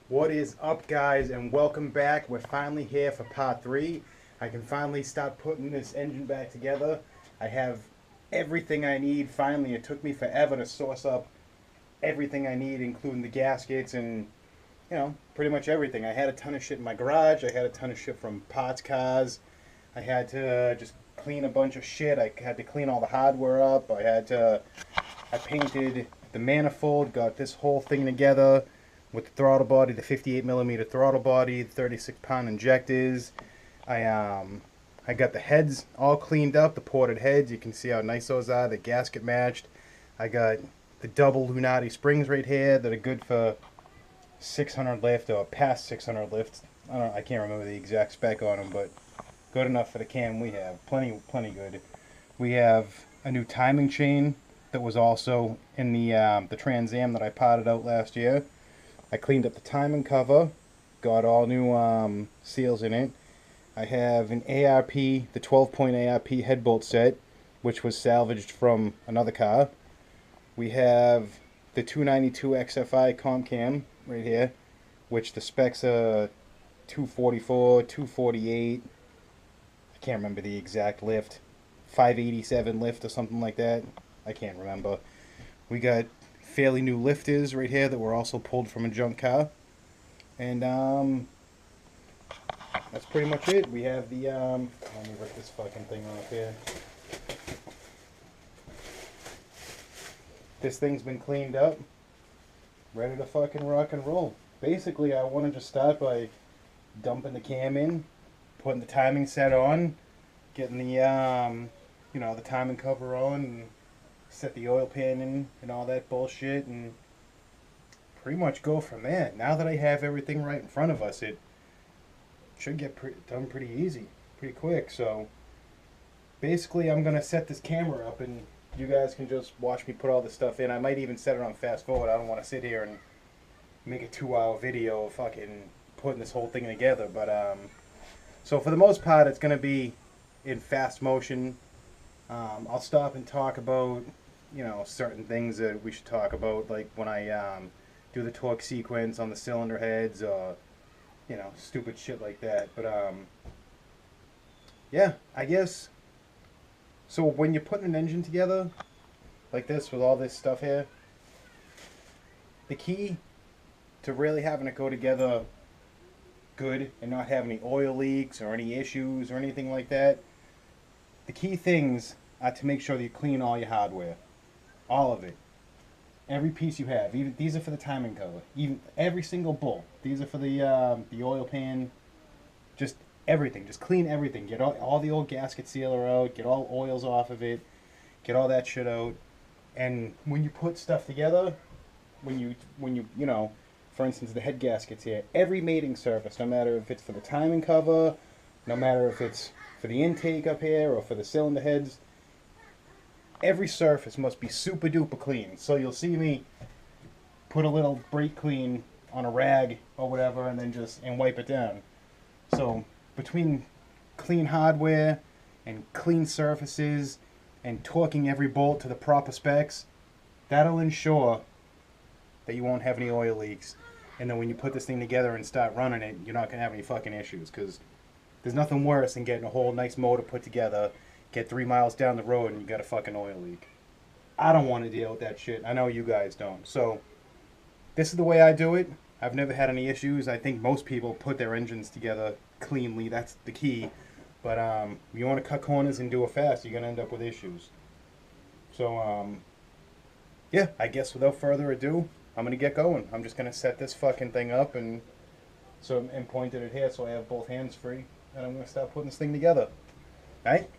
What is up, guys, and welcome back. We're finally here for part 3. I can finally start putting this engine back together. I have everything I need finally. It took me forever to source up everything I need, including the gaskets and, pretty much everything. I had a ton of shit in my garage. I had a ton of shit from parts cars. I had to just clean a bunch of shit. I had to clean all the hardware up. I painted the manifold, got this whole thing together with the throttle body, the 58 millimeter throttle body, the 36-pound injectors. I got the heads all cleaned up, the ported heads. You can see how nice those are. The gasket matched. I got the double Lunati springs right here that are good for 600 lift or past 600 lifts. I can't remember the exact spec on them, but good enough for the cam we have. Plenty good. We have a new timing chain that was also in the Trans Am that I potted out last year. I cleaned up the timing cover, got all new seals in it. I have an ARP, the 12-point ARP head bolt set, which was salvaged from another car. We have the 292 XFI comp cam right here, which the specs are 244, 248. I can't remember the exact lift. 587 lift or something like that. I can't remember. We got fairly new lifters right here that were also pulled from a junk car. And that's pretty much it. We have the let me rip this fucking thing off here. This thing's been cleaned up, ready to fucking rock and roll. Basically, I want to just start by dumping the cam in, putting the timing set on, getting the the timing cover on, and set the oil pan in and all that bullshit, and pretty much go from there. Now that I have everything right in front of us, it should get done pretty easy, pretty quick. So basically, I'm gonna set this camera up, and you guys can just watch me put all this stuff in. I might even set it on fast forward. I don't want to sit here and make a 2-hour video of fucking putting this whole thing together. But so for the most part, it's gonna be in fast motion. I'll stop and talk about, certain things that we should talk about, like when I do the torque sequence on the cylinder heads, or, stupid shit like that. But, yeah, I guess. So when you're putting an engine together, like this, with all this stuff here, the key to really having it go together good and not have any oil leaks or any issues or anything like that, the key things are to make sure that you clean all your hardware. All of it. Every piece you have. Even these are for the timing cover. Even every single bolt. These are for the oil pan. Just everything. Just clean everything. Get all the old gasket sealer out. Get all oils off of it. Get all that shit out. And when you put stuff together, when you for instance, the head gaskets here, every mating surface, no matter if it's for the timing cover, no matter if it's for the intake up here or for the cylinder heads, every surface must be super duper clean. So you'll see me put a little brake clean on a rag or whatever, and then and wipe it down. So between clean hardware and clean surfaces and torquing every bolt to the proper specs, that'll ensure that you won't have any oil leaks. And then when you put this thing together and start running it, you're not going to have any fucking issues, because there's nothing worse than getting a whole nice motor put together, get 3 miles down the road, and you got a fucking oil leak. I don't want to deal with that shit. I know you guys don't. So this is the way I do it. I've never had any issues. I think most people put their engines together cleanly. That's the key. But you want to cut corners and do it fast, you're going to end up with issues. So, yeah, I guess without further ado, I'm going to get going. I'm just going to set this fucking thing up and point it here so I have both hands free. And I'm going to start putting this thing together. All right?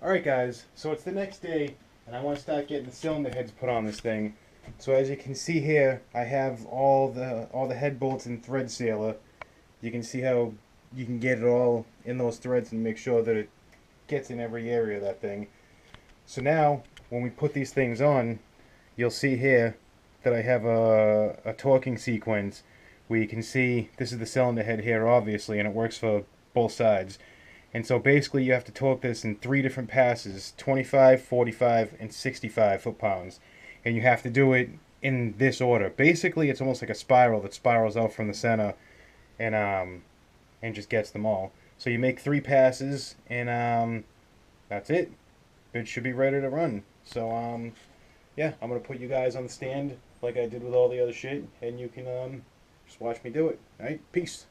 Alright guys, so it's the next day, and I want to start getting the cylinder heads put on this thing. So as you can see here, I have all the head bolts in thread sealer. You can see how you can get it all in those threads and make sure that it gets in every area of that thing. So now, when we put these things on, you'll see here that I have a torquing sequence where you can see this is the cylinder head here, obviously, and it works for both sides. And so basically you have to torque this in 3 different passes, 25, 45, and 65 foot-pounds. And you have to do it in this order. Basically it's almost like a spiral that spirals out from the center and just gets them all. So you make 3 passes, and that's it. It should be ready to run. So yeah, I'm gonna put you guys on the stand like I did with all the other shit, and you can just watch me do it. Alright, peace.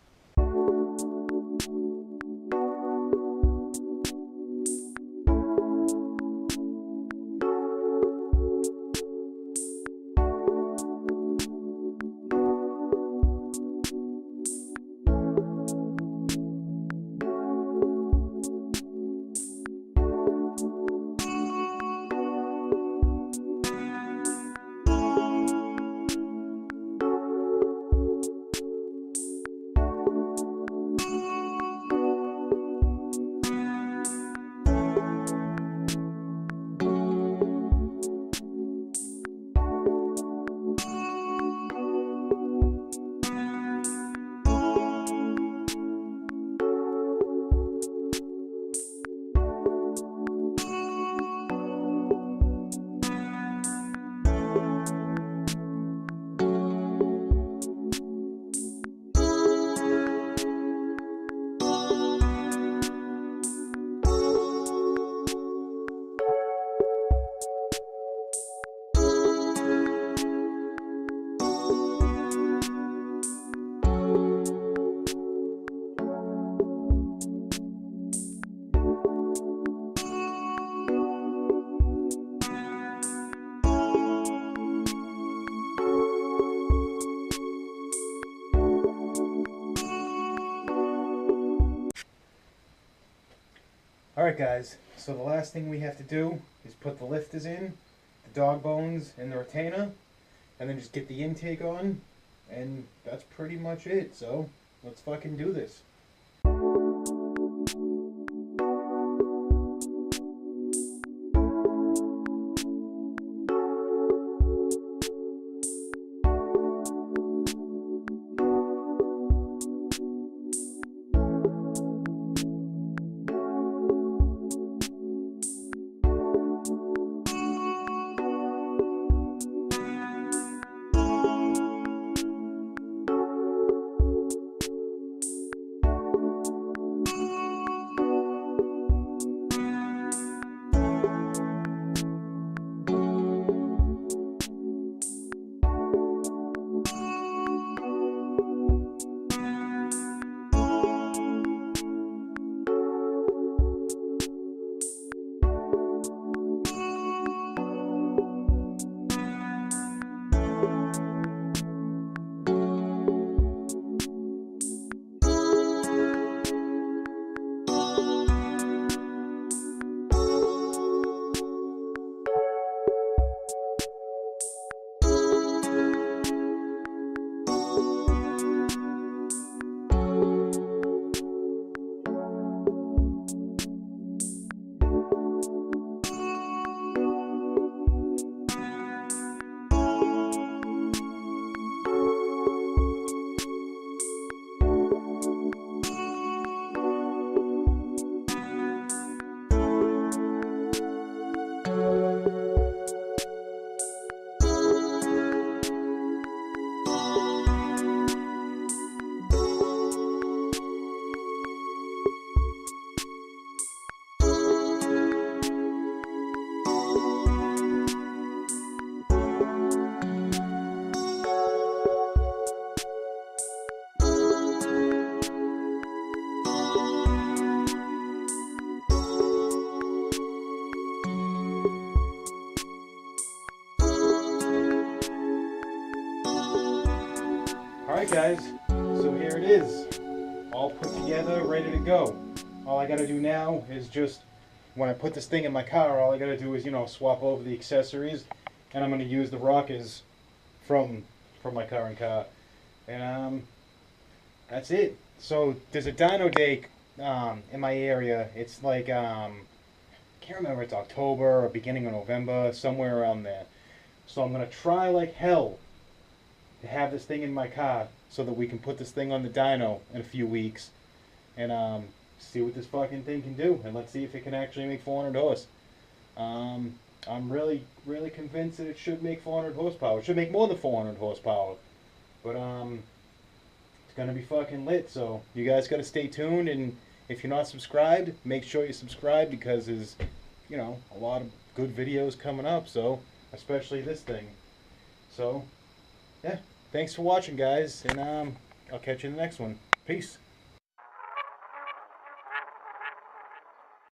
Alright guys, so the last thing we have to do is put the lifters in, the dog bones and the retainer, and then just get the intake on, and that's pretty much it. So let's fucking do this. Alright guys, so here it is, all put together, ready to go. All I gotta do now is just when I put this thing in my car, all I gotta do is, you know, swap over the accessories, and I'm gonna use the rockers from my current car, and that's it. So there's a dyno day in my area. It's like can't remember. It's October or beginning of November, somewhere around there. So I'm gonna try like hell to have this thing in my car so that we can put this thing on the dyno in a few weeks, and see what this fucking thing can do, and let's see if it can actually make 400 horse. I'm really convinced that it should make 400 horsepower. It should make more than 400 horsepower, but it's gonna be fucking lit. So you guys gotta stay tuned, and if you're not subscribed, make sure you subscribe, because there's, you know, a lot of good videos coming up. So especially this thing. So yeah, thanks for watching, guys, and I'll catch you in the next one. Peace.